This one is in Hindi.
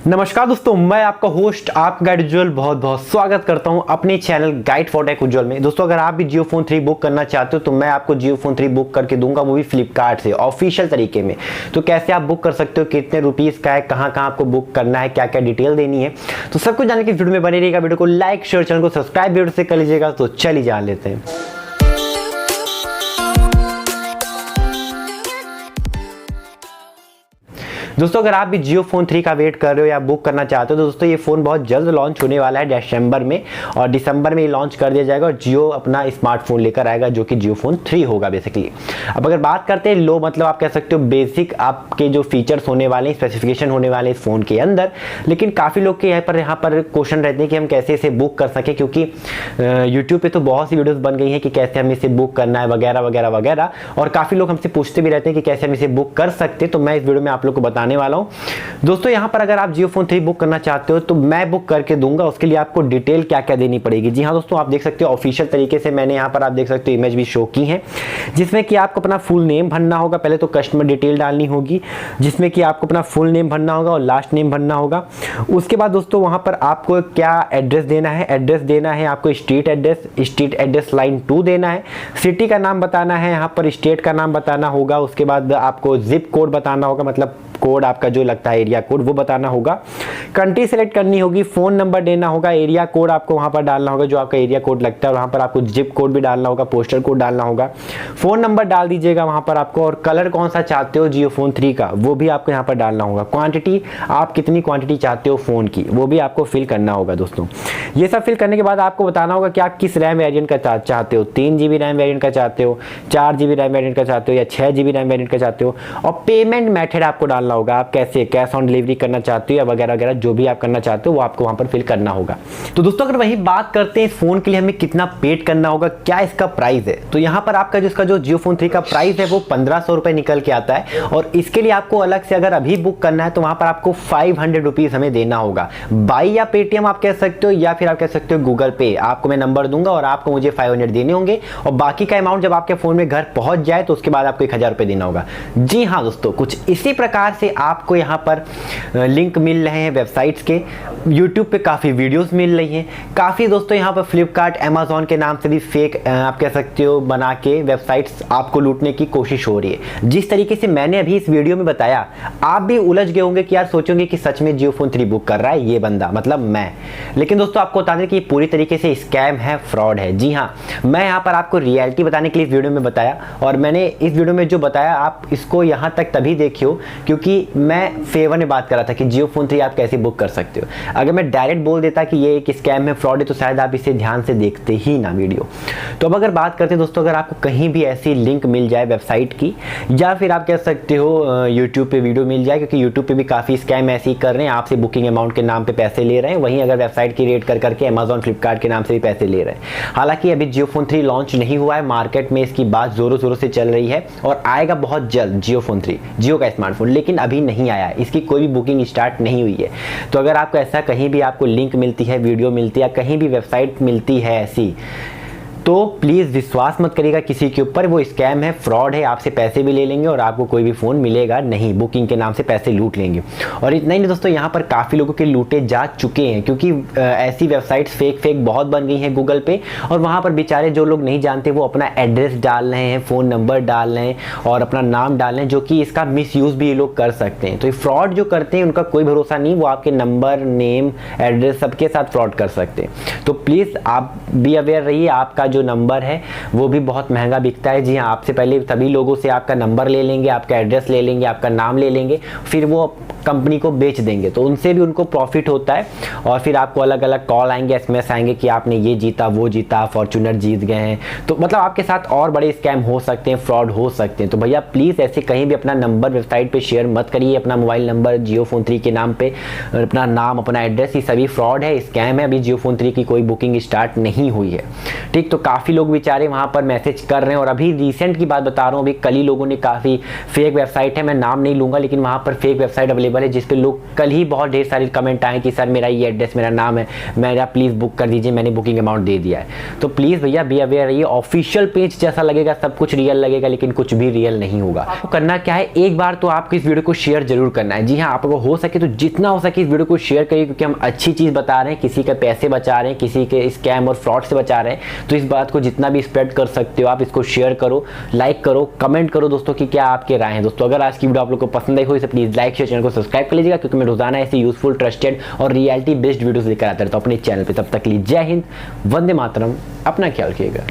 नमस्कार दोस्तों, मैं आपका होस्ट आपका गाइड उज्ज्वल बहुत बहुत स्वागत करता हूं अपने चैनल गाइड फॉर टेक उज्ज्वल में। दोस्तों, अगर आप भी जियो फोन 3 बुक करना चाहते हो तो मैं आपको जियो फोन 3 बुक करके दूंगा, वो भी फ्लिपकार्ट से ऑफिशियल तरीके में। तो कैसे आप बुक कर सकते हो, कितने रुपीस का है, कहाँ आपको बुक करना है, क्या क्या डिटेल देनी है, तो सब कुछ जानने की वीडियो में बने रहिएगा। वीडियो को लाइक शेयर, चैनल को सब्सक्राइब वीडियो से कर लीजिएगा। तो चलिए जान लेते हैं। दोस्तों, अगर आप भी जियो फोन 3 का वेट कर रहे हो या बुक करना चाहते हो तो दोस्तों ये फ़ोन बहुत जल्द लॉन्च होने वाला है दिसंबर में, और दिसंबर में ये लॉन्च कर दिया जाएगा और जियो अपना स्मार्टफोन लेकर आएगा जो कि जियो फोन 3 होगा बेसिकली। अब अगर बात करते हैं लो, मतलब आप कह सकते हो बेसिक आपके जो फीचर्स होने वाले हैं, स्पेसिफिकेशन होने वाले इस फ़ोन के अंदर, लेकिन काफ़ी लोग के यहाँ पर क्वेश्चन रहते हैं कि हम कैसे इसे बुक कर सकें, क्योंकि यूट्यूब पर तो बहुत सी वीडियोज़ बन गई हैं कि कैसे हमें इसे बुक करना है वगैरह वगैरह वगैरह, और काफ़ी लोग हमसे पूछते भी रहते हैं कि कैसे हम इसे बुक कर सकते हैं। तो मैं इस वीडियो में आप लोग को बताने वाला हूं। दोस्तों, यहां पर अगर आप जियो फोन 3 बुक करना चाहते हो तो मैं बुक करके दूंगा, उसके लिए आपको डिटेल क्या क्या देनी पड़ेगी। जी हां दोस्तों, आप देख सकते हो ऑफिशियल तरीके से मैंने यहां पर आप देख सकते हो इमेज भी शो की है, जिसमें कि आपको अपना फुल नेम भरना होगा। पहले तो कस्टमर डिटेल डालनी होगी, जिसमें कि आपको अपना फुल नेम भरना होगा और लास्ट नेम भरना होगा। उसके बाद दोस्तों वहां पर आपको क्या एड्रेस देना है, एड्रेस देना है आपको स्ट्रीट एड्रेस लाइन 2 देना है, सिटी का नाम बताना है, यहाँ पर स्टेट का नाम बताना होगा। उसके बाद आपको जिप कोड बताना होगा, मतलब कोड आपका जो लगता है एरिया कोड वो बताना होगा। कंट्री सेलेक्ट करनी होगी, फोन नंबर देना होगा, एरिया कोड आपको वहां पर डालना होगा जो आपका एरिया कोड लगता है, वहां पर आपको जिप कोड भी डालना होगा, पोस्टल कोड डालना होगा, फोन नंबर डाल दीजिएगा वहां पर आपको, और कलर कौन सा चाहते हो जियो फोन 3 का वो भी आपको यहाँ पर डालना होगा। क्वांटिटी, आप कितनी क्वांटिटी चाहते हो फोन की वो भी आपको फिल करना होगा। दोस्तों, ये सब फिल करने के बाद आपको बताना होगा कि आप किस रैम वेरिएंट का चाहते हो, 3 GB रैम वेरिएंट का चाहते हो, 4 GB रैम वेरिएंट का चाहते हो या 6 GB रैम वेरिएंट का चाहते हो, और पेमेंट मेथड आपको डालना होगा, आप कैसे कैश ऑन डिलीवरी करना चाहते हो या वगैरह वगैरह जो भी आप करना चाहते हो वो आपको वहां पर फिल करना होगा। तो दोस्तों, अगर वही बात करते हैं इस फोन के लिए हमें कितना पेड करना होगा, क्या इसका प्राइस है, तो यहाँ पर आपका जो जियो फोन 3 का प्राइस है वो 1500 रुपए निकल के आता है, और इसके लिए आपको अलग से अगर अभी बुक करना है तो वहां पर आपको 500 रुपीज हमें देना होगा। बाई या पेटीएम आप कह सकते हो, या फिर आप कह सकते हो गूगल पे, आपको मैं नंबर दूंगा और आपको मुझे 500 देने होंगे, और बाकी का अमाउंट जब आपके फोन में घर पहुंच जाए तो उसके बाद आपको 1000 रुपए देना होगा। जी हाँ दोस्तों, कुछ इसी प्रकार से आपको यहाँ पर लिंक मिल रहे हैं वेबसाइट्स के, यूट्यूब पे काफ़ी वीडियोस मिल रही हैं, काफ़ी दोस्तों यहाँ पर फ्लिपकार्ट अमेजोन के नाम से भी फेक आप कह सकते हो बना के वेबसाइट्स आपको लूटने की कोशिश हो रही है। जिस तरीके से मैंने अभी इस वीडियो में बताया, आप भी उलझ गए होंगे कि यार सोचोगे कि सच में जियो फोन 3 बुक कर रहा है ये बंदा, मतलब मैं। लेकिन दोस्तों, आपको बता दें कि पूरी तरीके से स्कैम है, फ्रॉड है। जी हाँ, मैं यहाँ पर आपको रियलिटी बताने के लिए इस वीडियो में बताया, और मैंने इस वीडियो में जो बताया आप इसको यहाँ तक तभी देखियो क्योंकि मैं फेवर में बात कर रहा था कि जियो फोन 3 आप कैसे बुक कर सकते हो। अगर मैं डायरेक्ट बोल देता कि ये एक स्कैम है, फ्रॉड है, तो शायद आप इसे ध्यान से देखते ही ना वीडियो। तो अब अगर बात करते हैं दोस्तों, अगर आपको कहीं भी ऐसी लिंक मिल जाए वेबसाइट की, या फिर आप कह सकते हो यूट्यूब पे वीडियो मिल जाए, क्योंकि यूट्यूब पे भी काफ़ी स्कैम ऐसे ही कर रहे हैं, आपसे बुकिंग अमाउंट के नाम पे पैसे ले रहे हैं, वहीं अगर वेबसाइट की रेट कर करके अमेजोन फ्लिपकार्ट के नाम से भी पैसे ले रहे हैं। हालांकि अभी जियो फोन 3 लॉन्च नहीं हुआ है, मार्केट में इसकी बात जोरों शोरों से चल रही है और आएगा बहुत जल्द जियो फोन 3, जियो का स्मार्टफोन, लेकिन अभी नहीं आया, इसकी कोई भी बुकिंग स्टार्ट नहीं हुई है। तो अगर आपको ऐसा कहीं भी आपको लिंक मिलती है, वीडियो मिलती है, कहीं भी वेबसाइट मिलती है ऐसी, तो प्लीज़ विश्वास मत करिएगा किसी के ऊपर, वो स्कैम है, फ्रॉड है, आपसे पैसे भी ले लेंगे और आपको कोई भी फ़ोन मिलेगा नहीं, बुकिंग के नाम से पैसे लूट लेंगे। और इतना ही नहीं दोस्तों, यहाँ पर काफ़ी लोगों के लूटे जा चुके हैं, क्योंकि ऐसी वेबसाइट्स फेक बहुत बन गई हैं गूगल पे, और वहाँ पर बेचारे जो लोग नहीं जानते वो अपना एड्रेस डाल रहे हैं, फ़ोन नंबर डाल रहे हैं और अपना नाम डाल रहे हैं, जो कि इसका मिसयूज़ भी ये लोग कर सकते हैं। तो ये फ्रॉड जो करते हैं उनका कोई भरोसा नहीं, वो आपके नंबर, नेम, एड्रेस सबके साथ फ्रॉड कर सकते हैं। तो प्लीज़ आप भी अवेयर रहिए, आपका जो नंबर है वो भी बहुत महंगा बिकता है। जी हाँ, आपसे पहले सभी लोगों से आपका नंबर ले लेंगे, आपका एड्रेस ले लेंगे, आपका नाम ले लेंगे, फिर वो कंपनी को बेच देंगे, तो उनसे भी उनको प्रॉफिट होता है, और फिर आपको अलग अलग कॉल आएंगे, एसएमएस आएंगे कि आपने ये जीता, वो जीता, फॉर्च्यूनर जीत गए हैं। तो मतलब आपके साथ और बड़े स्कैम हो सकते हैं, फ्रॉड हो सकते हैं। तो भैया प्लीज़ ऐसे कहीं भी अपना नंबर वेबसाइट पे शेयर मत करिए, अपना मोबाइल नंबर जियो फोन 3 के नाम पे, अपना नाम, अपना एड्रेस, ये सभी फ्रॉड है, स्कैम है। अभी जियो फोन 3 की कोई बुकिंग स्टार्ट नहीं हुई है, ठीक। तो काफ़ी लोग बेचारे वहाँ पर मैसेज कर रहे हैं। और अभी रिसेंट की बात बता रहा हूँ, अभी कल ही लोगों ने काफ़ी फेक वेबसाइट है, मैं नाम नहीं लूँगा, लेकिन वहाँ पर फेक वेबसाइट अवेलेबल है जिस पे लोग कल ही बहुत ढेर सारे कमेंट आए कि सर मेरा ये एड्रेस, मेरा नाम है, मेरा प्लीज़ बुक कर दीजिए, मैंने बुकिंग अमाउंट दे दिया है। तो प्लीज़ भैया बी अवेयर रहिए। ऑफिशियल पेज जैसा लगेगा, सब कुछ रियल लगेगा, लेकिन कुछ भी रियल नहीं होगा। आपको करना क्या है, एक बार तो आपको इस वीडियो को शेयर जरूर करना है। जी हाँ, आपको हो सके तो जितना हो सके इस वीडियो को शेयर करिए, क्योंकि हम अच्छी चीज़ बता रहे हैं, किसी के पैसे बचा रहे हैं, किसी के स्कैम और फ्रॉड से बचा रहे हैं। तो इस बात को जितना भी स्प्रेड कर सकते हो आप, इसको शेयर करो, लाइक करो, कमेंट करो दोस्तों कि क्या आपके राय हैं। दोस्तों अगर आज की वीडियो आप लोग को पसंद आई हो तो प्लीज़ लाइक शेयर, चैनल को सब्सक्राइब कर लीजिएगा, क्योंकि मैं रोजाना ऐसे यूजफुल, ट्रस्टेड और रियलिटी बेस्ड वीडियोस लेकर आता रहता हूं अपने चैनल पे। तब तक के लिए जय हिंद, वंदे मातरम, अपना ख्याल रखिएगा।